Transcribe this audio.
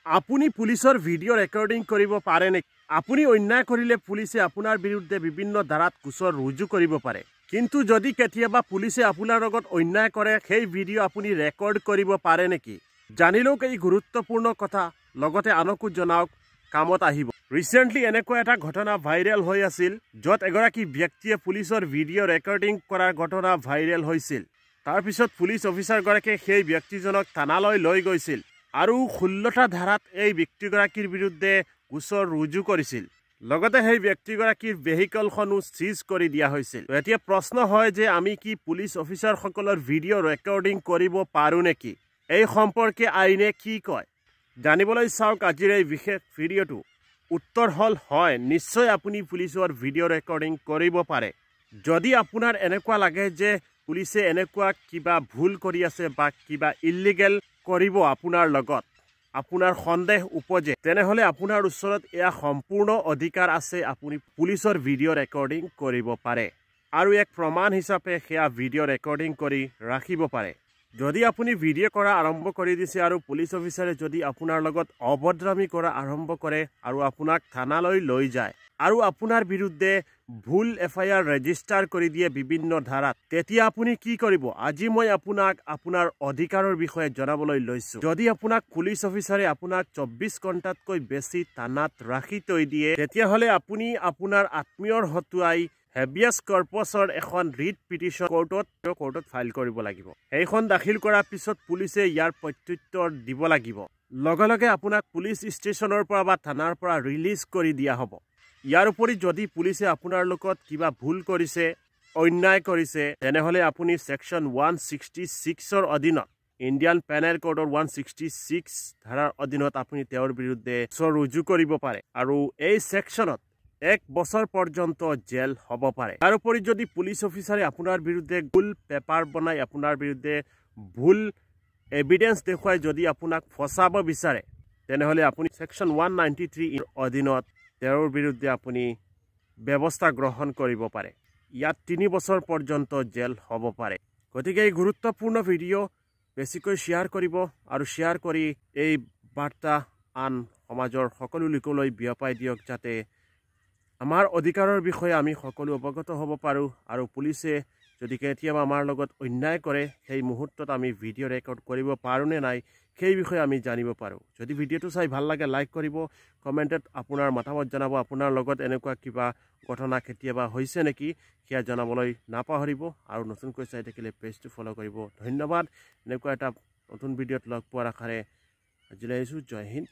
আপুনি পুলিচৰ video' recording কৰিব পাৰে নেকি? আপুনি অন্যায় কৰিলে পুলিচে আপোনাৰ বিৰুদ্ধে বিভিন্ন ধাৰাত গোচৰ ৰুজু কৰিব পাৰে। কিন্তু যদি কেতিয়াবা পুলিচে আপোনাৰ লগত অন্যায় কৰে, সেই ভিডিঅ' আপুনি ৰেকৰ্ড কৰিব পাৰে নেকি? জানি লওক এই গুৰুত্বপূৰ্ণ কথা, লগতে আনকো জনাওক, কামত আহিব। ৰিচেণ্টলি এনেকুৱা এটা ঘটনা ভাইৰেল হৈ আছিল, য'ত এগৰাকী ব্যক্তিয়ে পুলিচৰ ভিডিঅ' ৰেকৰ্ডিং কৰাৰ ঘটনা ভাইৰেল হৈছিল। তাৰপিছত পুলিচ অফিচাৰগৰাকীয়ে সেই ব্যক্তিজনক থানালৈ লৈ গৈছিল আৰু 16টা ধাৰাত এই ব্যক্তিগৰাকীৰ বিৰুদ্ধে গোচৰ ৰুজু কৰিছিল। লগতে সেই ব্যক্তিগৰাকীৰ ভেহিকলখনো চিজ কৰি দিয়া হৈছিল। এতিয়া প্ৰশ্ন হয় যে আমি কি পুলিচ অফিচাৰসকলৰ ভিডিঅ' ৰেকৰ্ডিং কৰিব পাৰোঁ নেকি? এই সম্পৰ্কে আইনে কি কয় জানিবলৈ চাওক আজিৰ এই বিশেষ ভিডিঅ'টো। উত্তৰ হ'ল হয়, নিশ্চয় আপুনি পুলিচৰ ভিডিঅ' ৰেকৰ্ডিং কৰিব পাৰে। যদি আপোনাৰ এনেকুৱা লাগে যে পুলিচে এনেকুৱা কিবা ভুল কৰি আছে বা কিবা ইলিগেল কৰিব আপোনাৰ লগত, আপোনাৰ সন্দেহ উপজে, তেনেহ'লে আপোনাৰ ওচৰত এয়া সম্পূৰ্ণ অধিকাৰ আছে, আপুনি পুলিচৰ ভিডিঅ' ৰেকৰ্ডিং কৰিব পাৰে আৰু এক প্ৰমাণ হিচাপে সেয়া ভিডিঅ' ৰেকৰ্ডিং কৰি ৰাখিব পাৰে। যদি আপুনি ভিডিঅ' কৰা আৰম্ভ কৰি দিছে আৰু পুলিচ অফিচাৰে যদি আপোনাৰ লগত অভদ্ৰামী কৰা আৰম্ভ কৰে আৰু আপোনাক থানালৈ লৈ যায় আৰু আপোনাৰ বিৰুদ্ধে ভুল FIR ৰেজিষ্টাৰ কৰি দিয়ে বিভিন্ন ধাৰাত, তেতিয়া আপুনি কি কৰিব? আজি মই আপোনাক আপোনাৰ অধিকাৰৰ বিষয়ে জনাবলৈ লৈছোঁ। যদি আপোনাক পুলিচ অফিচাৰে আপোনাক 24 ঘণ্টাতকৈ বেছি থানাত ৰাখি থৈ দিয়ে, তেতিয়াহ'লে আপুনি আপোনাৰ আত্মীয়ৰ হতুৱাই হেবিয়াছ কৰ্পছৰ এখন ৰিট পিটিশ্যন কোৰ্টত ফাইল কৰিব লাগিব। সেইখন দাখিল কৰাৰ পিছত পুলিচে ইয়াৰ প্ৰত্যুত্তৰ দিব লাগিব। লগে লগে আপোনাক পুলিচ ষ্টেচনৰ পৰা বা থানাৰ পৰা ৰিলিজ কৰি দিয়া হ'ব। ইয়াৰ উপৰি যদি পুলিচে আপোনাৰ লগত কিবা ভুল কৰিছে, অন্যায় কৰিছে, তেনেহ'লে আপুনি ছেকশ্যন 166ৰ অধীনত, ইণ্ডিয়ান পেনেল কোডৰ 166 ধাৰাৰ অধীনত আপুনি তেওঁৰ বিৰুদ্ধে গোচৰ ৰুজু কৰিব পাৰে আৰু এই ছেকশ্যনত 1 বছৰ পৰ্যন্ত জেল হ'ব পাৰে। তাৰ উপৰি যদি পুলিচ অফিচাৰে আপোনাৰ বিৰুদ্ধে ভুল পেপাৰ বনাই আপোনাৰ বিৰুদ্ধে ভুল এভিডেন্স দেখুৱাই যদি আপোনাক ফচাব বিচাৰে, তেনেহ'লে আপুনি ছেকশ্যন 193ৰ অধীনত তেওঁৰ বিৰুদ্ধে আপুনি ব্যৱস্থা গ্ৰহণ কৰিব পাৰে। ইয়াত 3 বছৰ পৰ্যন্ত জেল হ'ব পাৰে। গতিকে এই গুৰুত্বপূৰ্ণ ভিডিঅ' বেছিকৈ শ্বেয়াৰ কৰিব আৰু শ্বেয়াৰ কৰি এই বাৰ্তা আন সমাজৰ সকলো লোকলৈ বিয়পাই দিয়ক, যাতে আমাৰ অধিকাৰৰ বিষয়ে আমি সকলো অৱগত হ'ব পাৰোঁ আৰু পুলিচে যদি কেতিয়াবা আমাৰ লগত অন্যায় কৰে, সেই মুহূৰ্তত আমি ভিডিঅ' ৰেকৰ্ড কৰিব পাৰোঁ নে নাই সেই বিষয়ে আমি জানিব পাৰোঁ। যদি ভিডিঅ'টো চাই ভাল লাগে লাইক কৰিব, কমেণ্টত আপোনাৰ মতামত জনাব। আপোনাৰ লগত এনেকুৱা কিবা ঘটনা কেতিয়াবা হৈছে নেকি সেয়া জনাবলৈ নাপাহৰিব আৰু নতুনকৈ চাই থাকিলে পেজটো ফ'ল' কৰিব। ধন্যবাদ। এনেকুৱা এটা নতুন ভিডিঅ'ত লগ পোৱাৰ আশাৰে আজিলৈ আহিছোঁ। জয় হিন্দ।